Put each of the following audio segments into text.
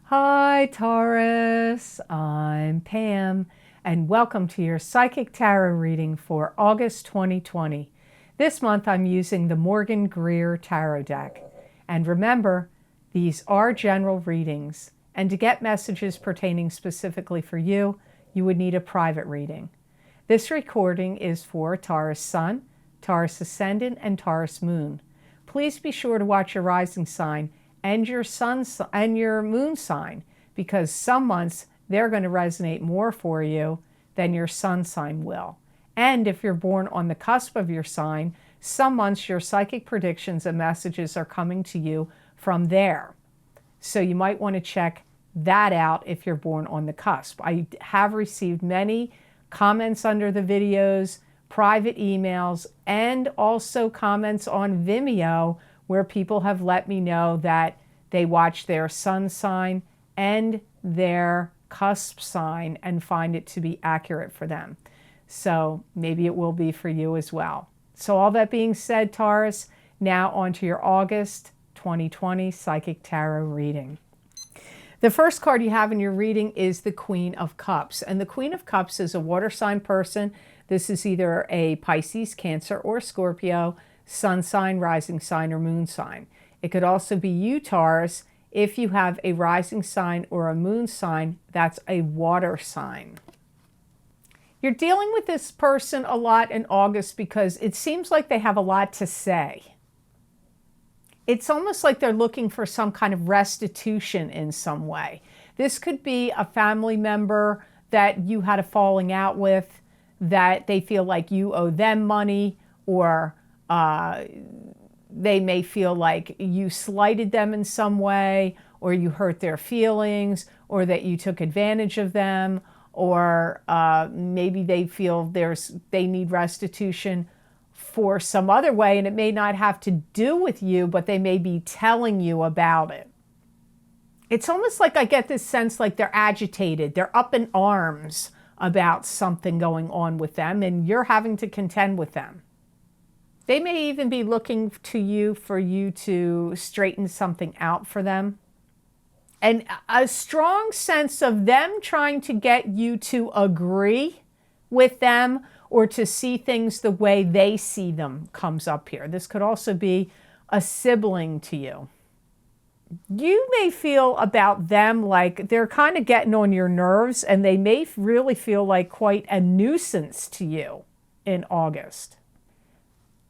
Hi Taurus, I'm Pam, and welcome to your Psychic Tarot reading for August 2020. This month I'm using the Morgan Greer Tarot deck. And remember, these are general readings, and to get messages pertaining specifically for you, you would need a private reading. This recording is for Taurus Sun, Taurus Ascendant, and Taurus Moon. Please be sure to watch your rising sign and your sun and your moon sign, because some months they're going to resonate more for you than your sun sign will. And if you're born on the cusp of your sign, some months your psychic predictions and messages are coming to you from there. So you might want to check that out if you're born on the cusp. I have received many comments under the videos, private emails, and also comments on Vimeo where people have let me know that they watch their sun sign and their cusp sign and find it to be accurate for them. So maybe it will be for you as well. So all that being said, Taurus, now on to your August 2020 Psychic Tarot reading. The first card you have in your reading is the Queen of Cups. And the Queen of Cups is a water sign person. This is either a Pisces, Cancer, or Scorpio, sun sign, rising sign, or moon sign. It could also be you, Taurus, if you have a rising sign or a moon sign that's a water sign. You're dealing with this person a lot in August because it seems like they have a lot to say. It's almost like they're looking for some kind of restitution in some way. This could be a family member that you had a falling out with, that they feel like you owe them money, or they may feel like you slighted them in some way, or you hurt their feelings, or that you took advantage of them, or maybe they feel they need restitution for some other way, and it may not have to do with you, but they may be telling you about it. It's almost like I get this sense like they're agitated, they're up in arms about something going on with them, and you're having to contend with them. They may even be looking to you for you to straighten something out for them. And a strong sense of them trying to get you to agree with them or to see things the way they see them comes up here. This could also be a sibling to you. You may feel about them like they're kind of getting on your nerves, and they may really feel like quite a nuisance to you in August.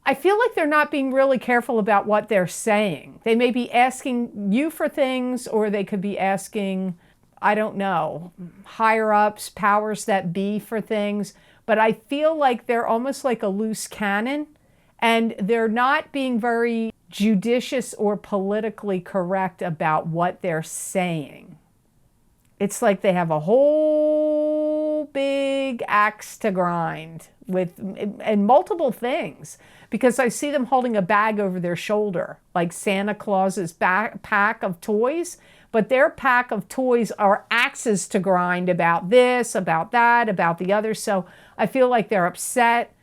I feel like they're not being really careful about what they're saying. They may be asking you for things, or they could be asking, I don't know, higher ups, powers that be for things. But I feel like they're almost like a loose cannon, and they're not being very judicious or politically correct about what they're saying. It's like they have a whole big axe to grind with and multiple things, because I see them holding a bag over their shoulder, like Santa Claus's pack of toys, but their pack of toys are axes to grind about this, about that, about the other. So I feel like they're upset,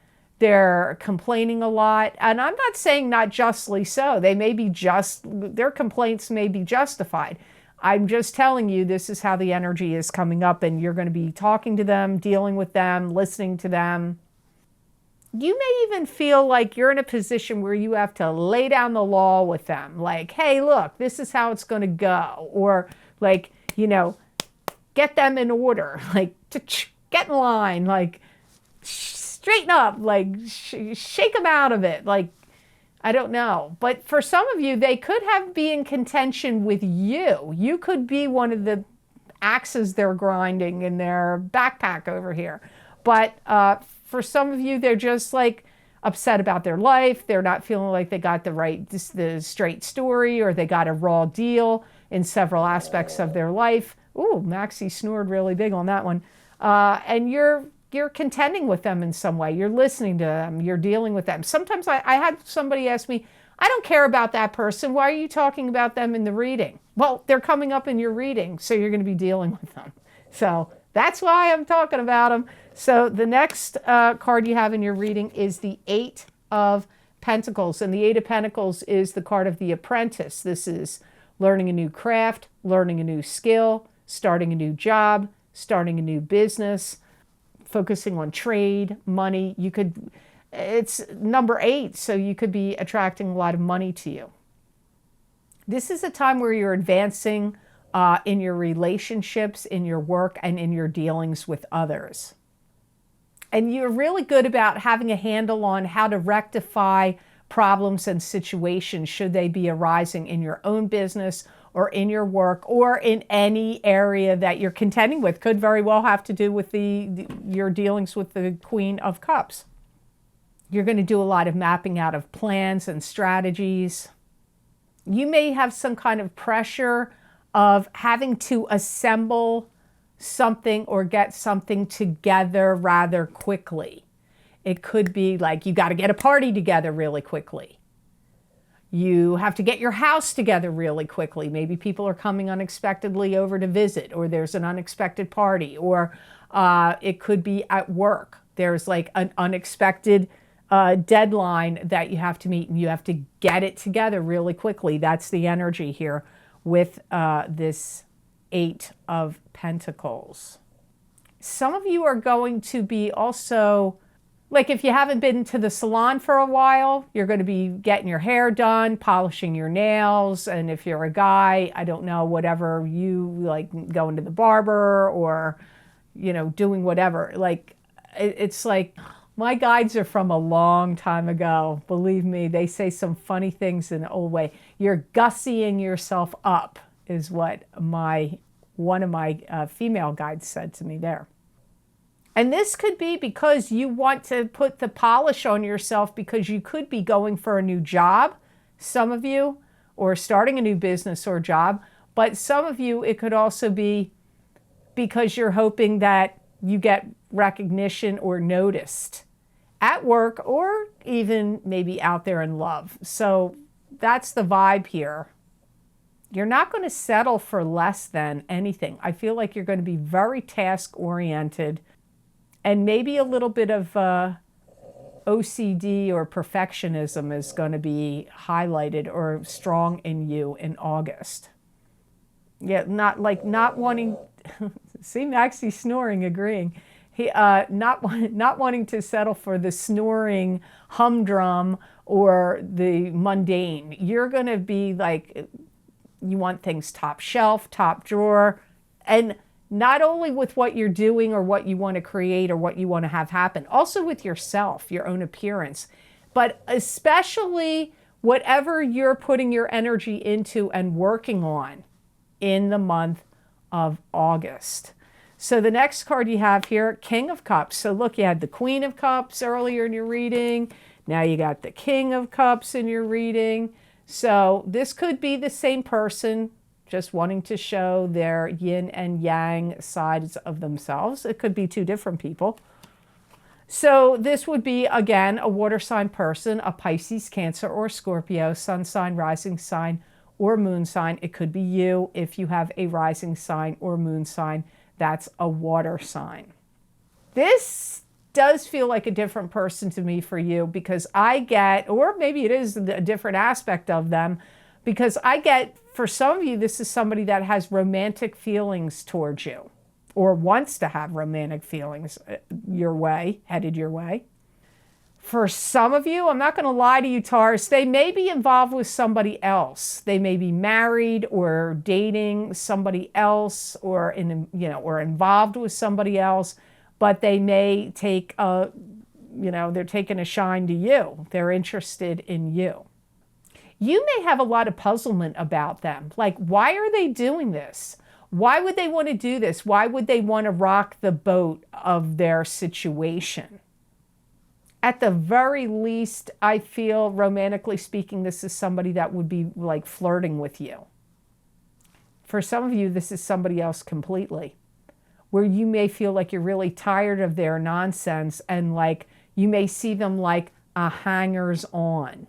they're complaining a lot, and I'm not saying not justly so. They may be their complaints may be justified. I'm just telling you, this is how the energy is coming up, and you're going to be talking to them, dealing with them, listening to them. You may even feel like you're in a position where you have to lay down the law with them. Like, hey, look, this is how it's going to go. Or like, get them in order. Like, get in line. Like, straighten up. Like, shake them out of it. Like, I don't know. But for some of you, they could be in contention with you. You could be one of the axes they're grinding in their backpack over here. But for some of you, they're just like upset about their life. They're not feeling like they got the straight story, or they got a raw deal in several aspects of their life. Ooh, Maxie snored really big on that one. And you're contending with them in some way. You're listening to them. You're dealing with them. Sometimes I had somebody ask me, I don't care about that person. Why are you talking about them in the reading? Well, they're coming up in your reading, so you're going to be dealing with them. So that's why I'm talking about them. So the next card you have in your reading is the Eight of Pentacles. And the Eight of Pentacles is the card of the Apprentice. This is learning a new craft, learning a new skill, starting a new job, starting a new business, focusing on trade, money. It's number 8, so you could be attracting a lot of money to you. This is a time where you're advancing in your relationships, in your work, and in your dealings with others. And you're really good about having a handle on how to rectify problems and situations should they be arising in your own business or in your work or in any area that you're contending with. Could very well have to do with your dealings with the Queen of Cups. You're going to do a lot of mapping out of plans and strategies. You may have some kind of pressure of having to assemble something or get something together rather quickly. It could be like you got to get a party together really quickly. You have to get your house together really quickly. Maybe people are coming unexpectedly over to visit, or there's an unexpected party, or it could be at work. There's like an unexpected deadline that you have to meet, and you have to get it together really quickly. That's the energy here with this 8 of Pentacles. Some of you are going to be also, like if you haven't been to the salon for a while, you're going to be getting your hair done, polishing your nails. And if you're a guy, I don't know, whatever you like, going to the barber or, doing whatever. Like, it's like, my guides are from a long time ago. Believe me, they say some funny things in an old way. You're gussying yourself up is what one of my female guides said to me there. And this could be because you want to put the polish on yourself because you could be going for a new job, some of you, or starting a new business or job. But some of you, it could also be because you're hoping that you get recognition or noticed at work or even maybe out there in love. So that's the vibe here. You're not going to settle for less than anything. I feel like you're going to be very task-oriented and maybe a little bit of OCD or perfectionism is going to be highlighted or strong in you in August. Yeah, not wanting, see Maxie snoring, agreeing. Not wanting to settle for the snoring humdrum or the mundane. You're going to be like, you want things top shelf, top drawer, and not only with what you're doing or what you want to create or what you want to have happen, also with yourself, your own appearance, but especially whatever you're putting your energy into and working on in the month of August. So the next card you have here, King of Cups. So look, you had the Queen of Cups earlier in your reading. Now you got the King of Cups in your reading. So this could be the same person just wanting to show their yin and yang sides of themselves. It could be 2 different people. So this would be, again, a water sign person, a Pisces, Cancer, or Scorpio, sun sign, rising sign, or moon sign. It could be you if you have a rising sign or moon sign. That's a water sign. This does feel like a different person to me for you because I get, or maybe it is a different aspect of them, because I get, for some of you, this is somebody that has romantic feelings towards you or wants to have romantic feelings headed your way. For some of you, I'm not going to lie to you, Taurus, they may be involved with somebody else. They may be married or dating somebody else or or involved with somebody else, but they may take they're taking a shine to you. They're interested in you. You may have a lot of puzzlement about them. Like, why are they doing this? Why would they want to do this? Why would they want to rock the boat of their situation? At the very least, I feel, romantically speaking, this is somebody that would be like flirting with you. For some of you, this is somebody else completely, where you may feel like you're really tired of their nonsense and like you may see them like a hangers-on.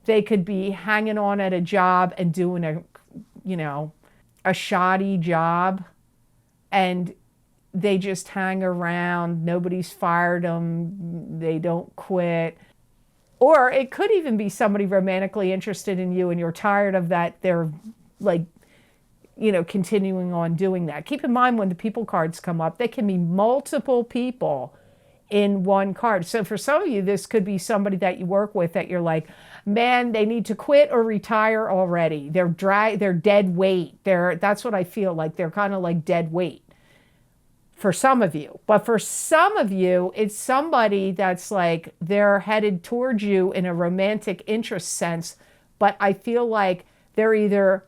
They could be hanging on at a job and doing a shoddy job, and they just hang around. Nobody's fired them. They don't quit. Or it could even be somebody romantically interested in you and you're tired of that. They're like, continuing on doing that. Keep in mind when the people cards come up, they can be multiple people in one card. So for some of you, this could be somebody that you work with that you're like, man, they need to quit or retire already. They're dead weight. That's what I feel like. They're kind of like dead weight for some of you. But for some of you, it's somebody that's like they're headed towards you in a romantic interest sense, but I feel like they're either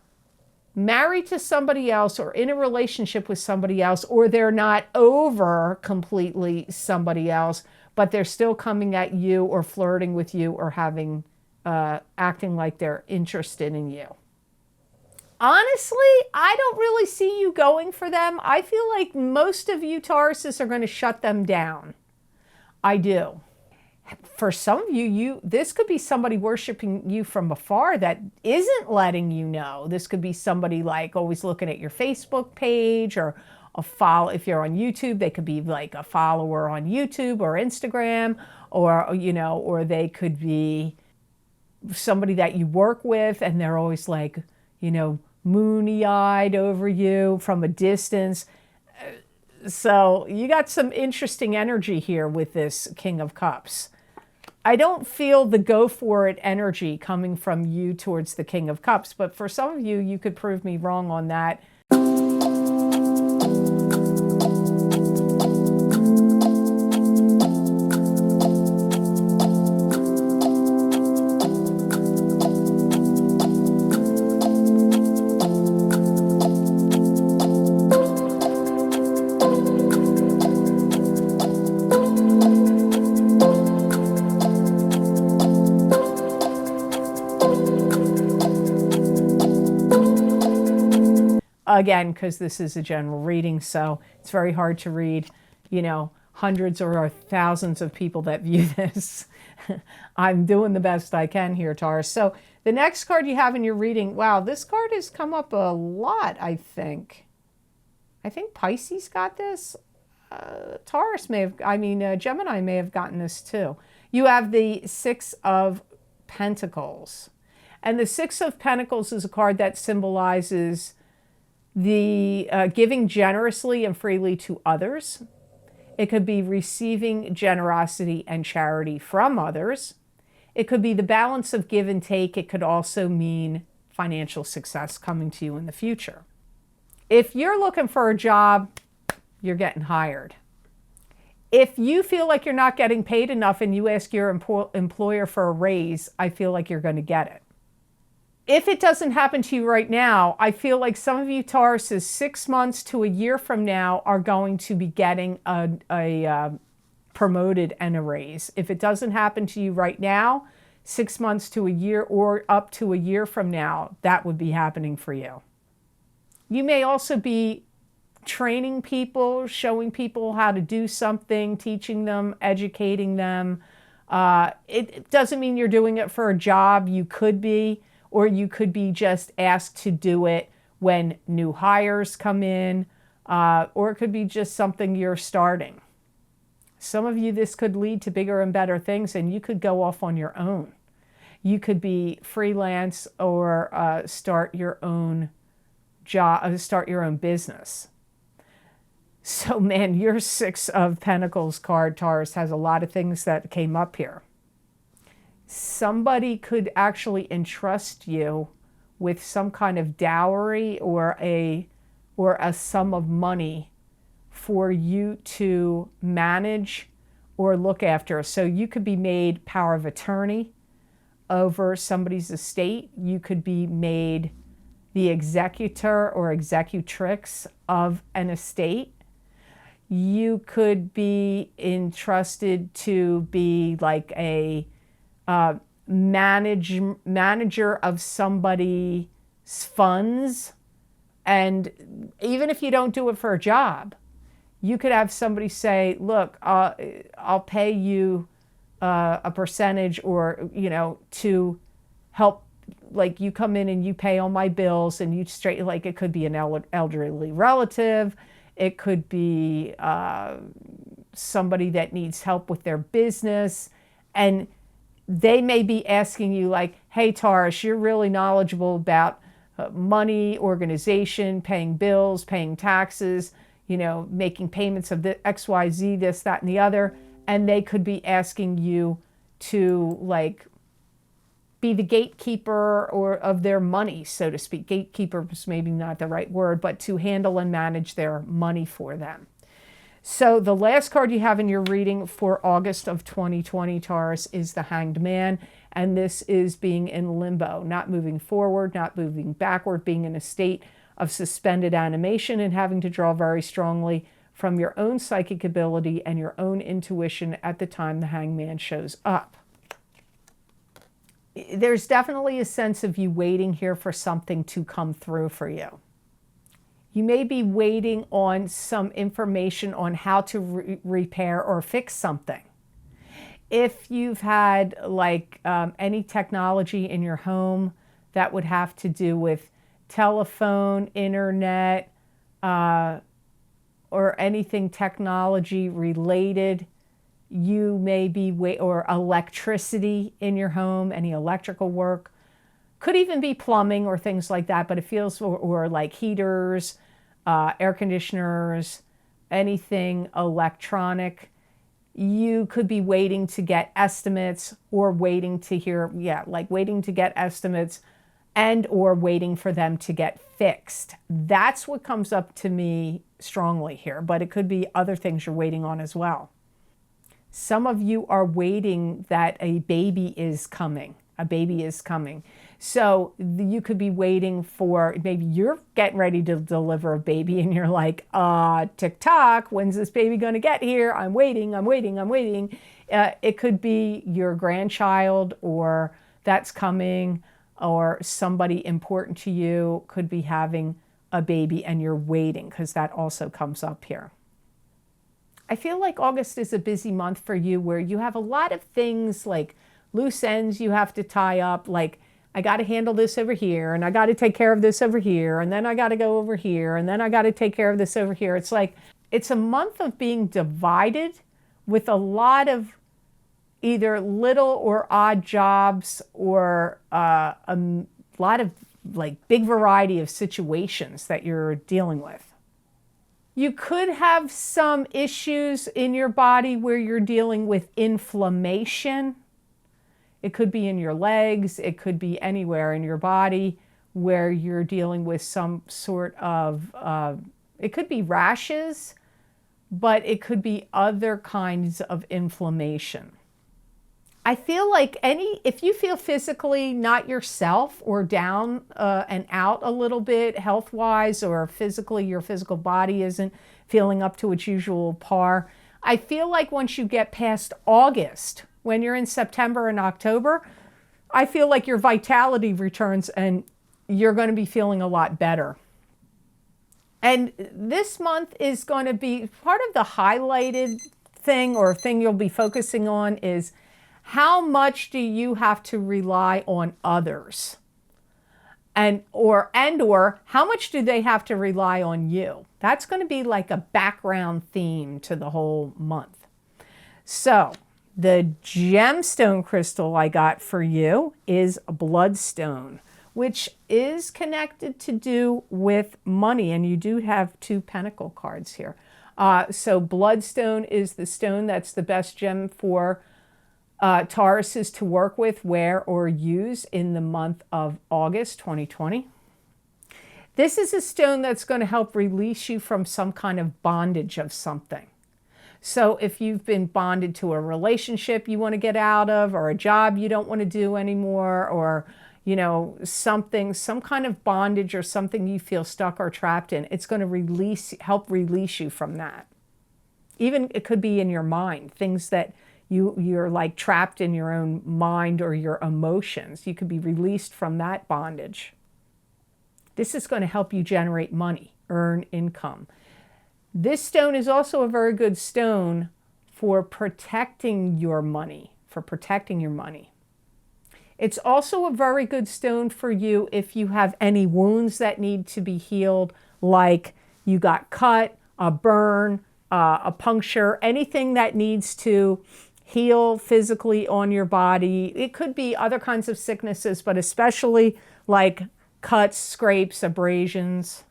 married to somebody else or in a relationship with somebody else, or they're not over completely somebody else, but they're still coming at you or flirting with you or having acting like they're interested in you. Honestly, I don't really see you going for them. I feel like most of you Tauruses are going to shut them down. I do. For some of you, this could be somebody worshiping you from afar that isn't letting you know. This could be somebody like always looking at your Facebook page, or a follow. If you're on YouTube, they could be like a follower on YouTube or Instagram, or or they could be somebody that you work with and they're always like, moony-eyed over you from a distance. So you got some interesting energy here with this King of Cups. I don't feel the go for it energy coming from you towards the King of Cups, but for some of you, you could prove me wrong on that. Again, because this is a general reading, so it's very hard to read, hundreds or thousands of people that view this. I'm doing the best I can here, Taurus. So the next card you have in your reading, wow, this card has come up a lot, I think. I think Pisces got this. Taurus Gemini may have gotten this too. You have the Six of Pentacles. And the Six of Pentacles is a card that symbolizes the giving generously and freely to others. It could be receiving generosity and charity from others. It could be the balance of give and take. It could also mean financial success coming to you in the future. If you're looking for a job, you're getting hired. If you feel like you're not getting paid enough and you ask your employer for a raise, I feel like you're going to get it. If it doesn't happen to you right now, I feel like some of you Tauruses 6 months to a year from now are going to be getting a promoted and a raise. If it doesn't happen to you right now, 6 months to a year or up to a year from now, that would be happening for you. You may also be training people, showing people how to do something, teaching them, educating them. It doesn't mean you're doing it for a job. You could be. Or you could be just asked to do it when new hires come in, or it could be just something you're starting. Some of you, this could lead to bigger and better things, and you could go off on your own. You could be freelance or start your own job, start your own business. So man, your Six of Pentacles card, Taurus, has a lot of things that came up here. Somebody could actually entrust you with some kind of dowry or a sum of money for you to manage or look after. So you could be made power of attorney over somebody's estate. You could be made the executor or executrix of an estate. You could be entrusted to be like a manager of somebody's funds. And even if you don't do it for a job, you could have somebody say, look, I'll pay you a percentage, or, to help, like you come in and you pay all my bills, and you straight, like it could be an elderly relative. It could be somebody that needs help with their business. And they may be asking you like, hey, Taurus, you're really knowledgeable about money, organization, paying bills, paying taxes, making payments of the XYZ, this, that, and the other. And they could be asking you to be the gatekeeper of their money, so to speak. Gatekeeper is maybe not the right word, but to handle and manage their money for them. So the last card you have in your reading for August of 2020, Taurus, is the Hanged Man. And this is being in limbo, not moving forward, not moving backward, being in a state of suspended animation and having to draw very strongly from your own psychic ability and your own intuition at the time the Hanged Man shows up. There's definitely a sense of you waiting here for something to come through for you. You may be waiting on some information on how to repair or fix something. If you've had any technology in your home that would have to do with telephone, internet, or anything technology related, you may be or electricity in your home, any electrical work. Could even be plumbing or things like that, but it feels, or like heaters, air conditioners, anything electronic. You could be waiting to get estimates or waiting to hear, waiting to get estimates and or waiting for them to get fixed. That's what comes up to me strongly here, but it could be other things you're waiting on as well. Some of you are waiting that a baby is coming. A baby is coming. So you could be waiting for, maybe you're getting ready to deliver a baby and you're like, tick-tock, when's this baby going to get here? I'm waiting, I'm waiting, I'm waiting. It could be your grandchild or that's coming, or somebody important to you could be having a baby and you're waiting, because that also comes up here. I feel like August is a busy month for you where you have a lot of things like loose ends you have to tie up, like I got to handle this over here and I got to take care of this over here and then I got to go over here and then I got to take care of this over here. It's like it's a month of being divided with a lot of either little or odd jobs or a lot of big variety of situations that you're dealing with. You could have some issues in your body where you're dealing with inflammation. It could be in your legs. It could be anywhere in your body where you're dealing with some sort of, it could be rashes, but it could be other kinds of inflammation. I feel like if you feel physically not yourself or down and out a little bit health-wise, or physically your physical body isn't feeling up to its usual par, I feel like once you get past August, when you're in September and October, I feel like your vitality returns and you're going to be feeling a lot better. And this month is going to be part of the highlighted thing, or thing you'll be focusing on, is how much do you have to rely on others? And or how much do they have to rely on you? That's going to be like a background theme to the whole month. So the gemstone crystal I got for you is bloodstone, which is connected to do with money. And you do have 2 pentacle cards here. So bloodstone is the stone that's the best gem for Tauruses to work with, wear, or use in the month of August 2020. This is a stone that's going to help release you from some kind of bondage of something. So if you've been bonded to a relationship you want to get out of, or a job you don't want to do anymore, or some kind of bondage or something you feel stuck or trapped in, it's going to help release you from that. Even it could be in your mind, things that you're like trapped in your own mind or your emotions. You could be released from that bondage. This is going to help you generate money, earn income. This stone is also a very good stone for protecting your money, It's also a very good stone for you if you have any wounds that need to be healed, like you got cut, a burn, a puncture, anything that needs to heal physically on your body. It could be other kinds of sicknesses, but especially like cuts, scrapes, abrasions.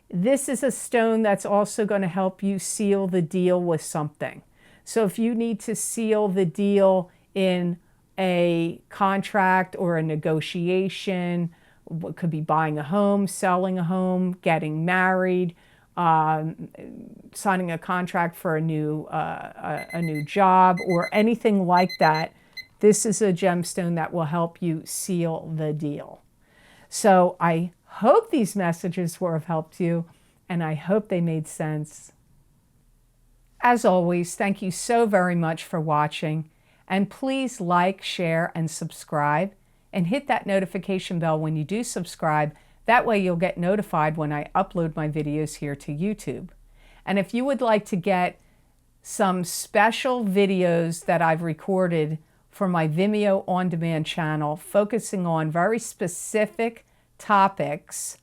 This is a stone that's also going to help you seal the deal with something. So if you need to seal the deal in a contract or a negotiation, it could be buying a home, selling a home, getting married, signing a contract for a new job, or anything like that, this is a gemstone that will help you seal the deal. So I hope these messages have helped you, and I hope they made sense. As always, thank you so very much for watching, and please like, share, and subscribe, and hit that notification bell when you do subscribe. That way you'll get notified when I upload my videos here to YouTube. And if you would like to get some special videos that I've recorded for my Vimeo on-demand channel focusing on very specific topics,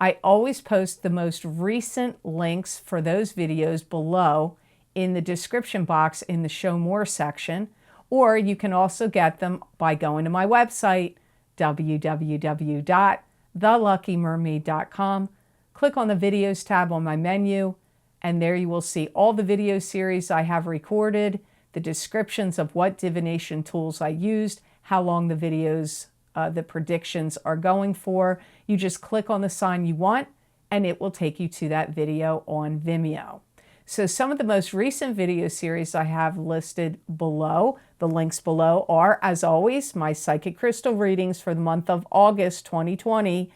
I always post the most recent links for those videos below in the description box in the Show More section, or you can also get them by going to my website, www.theluckymermaid.com. Click on the Videos tab on my menu, and there you will see all the video series I have recorded, the descriptions of what divination tools I used, how long the videos, the predictions are going for. You just click on the sign you want, and it will take you to that video on Vimeo. So some of the most recent video series I have listed below, the links below, are, as always, my psychic crystal readings for the month of August 2020.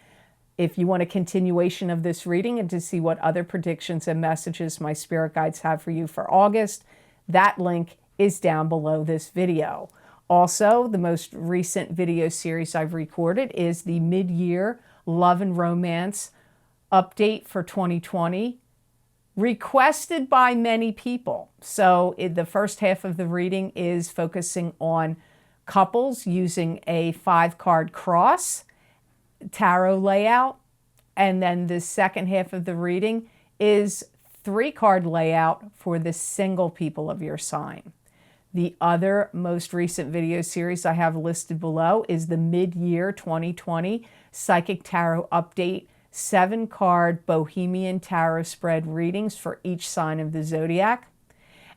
If you want a continuation of this reading and to see what other predictions and messages my spirit guides have for you for August, that link is down below this video. Also, the most recent video series I've recorded is the mid-year love and romance update for 2020, requested by many people. So the first half of the reading is focusing on couples using a 5-card cross tarot layout. And then the second half of the reading is 3-card layout for the single people of your sign. The other most recent video series I have listed below is the mid-year 2020 Psychic Tarot Update 7-card Bohemian Tarot spread readings for each sign of the zodiac.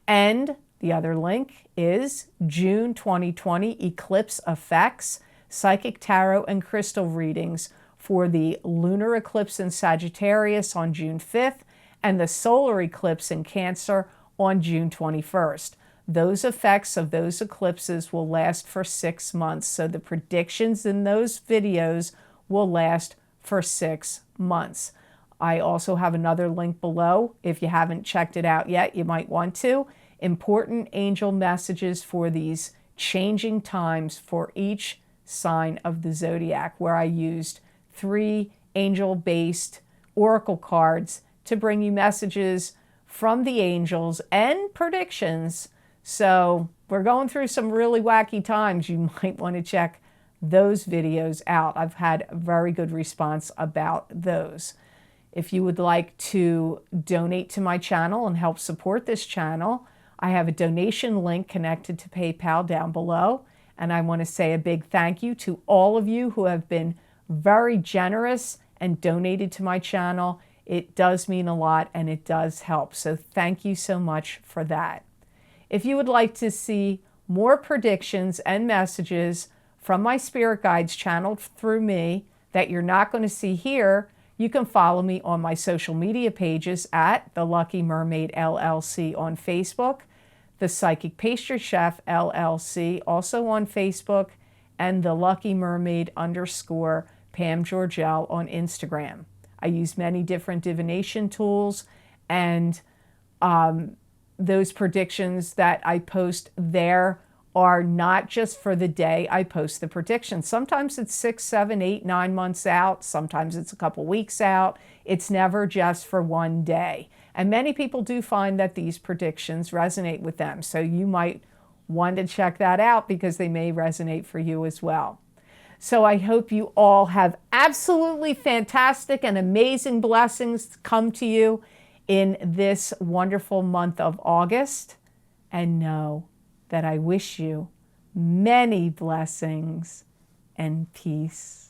And the other link is June 2020 Eclipse Effects Psychic Tarot and Crystal readings for the lunar eclipse in Sagittarius on June 5th and the solar eclipse in Cancer on June 21st. Those effects of those eclipses will last for 6 months. So the predictions in those videos will last for 6 months. I also have another link below. If you haven't checked it out yet, you might want to. Important angel messages for these changing times for each sign of the zodiac, where I used 3 angel-based oracle cards to bring you messages from the angels and predictions. So we're going through some really wacky times. You might want to check those videos out. I've had a very good response about those. If you would like to donate to my channel and help support this channel, I have a donation link connected to PayPal down below. And I want to say a big thank you to all of you who have been very generous and donated to my channel. It does mean a lot and it does help. So thank you so much for that. If you would like to see more predictions and messages from my spirit guides channeled through me that you're not going to see here, you can follow me on my social media pages at The Lucky Mermaid LLC on Facebook, The Psychic Pastry Chef LLC also on Facebook, and The Lucky Mermaid _ Pam Georgel on Instagram. I use many different divination tools, and those predictions that I post there are not just for the day I post the prediction. Sometimes it's 6, 7, 8, 9 months out. Sometimes it's a couple weeks out. It's never just for one day. And many people do find that these predictions resonate with them. So you might want to check that out because they may resonate for you as well. So I hope you all have absolutely fantastic and amazing blessings come to you in this wonderful month of August. And know that I wish you many blessings and peace.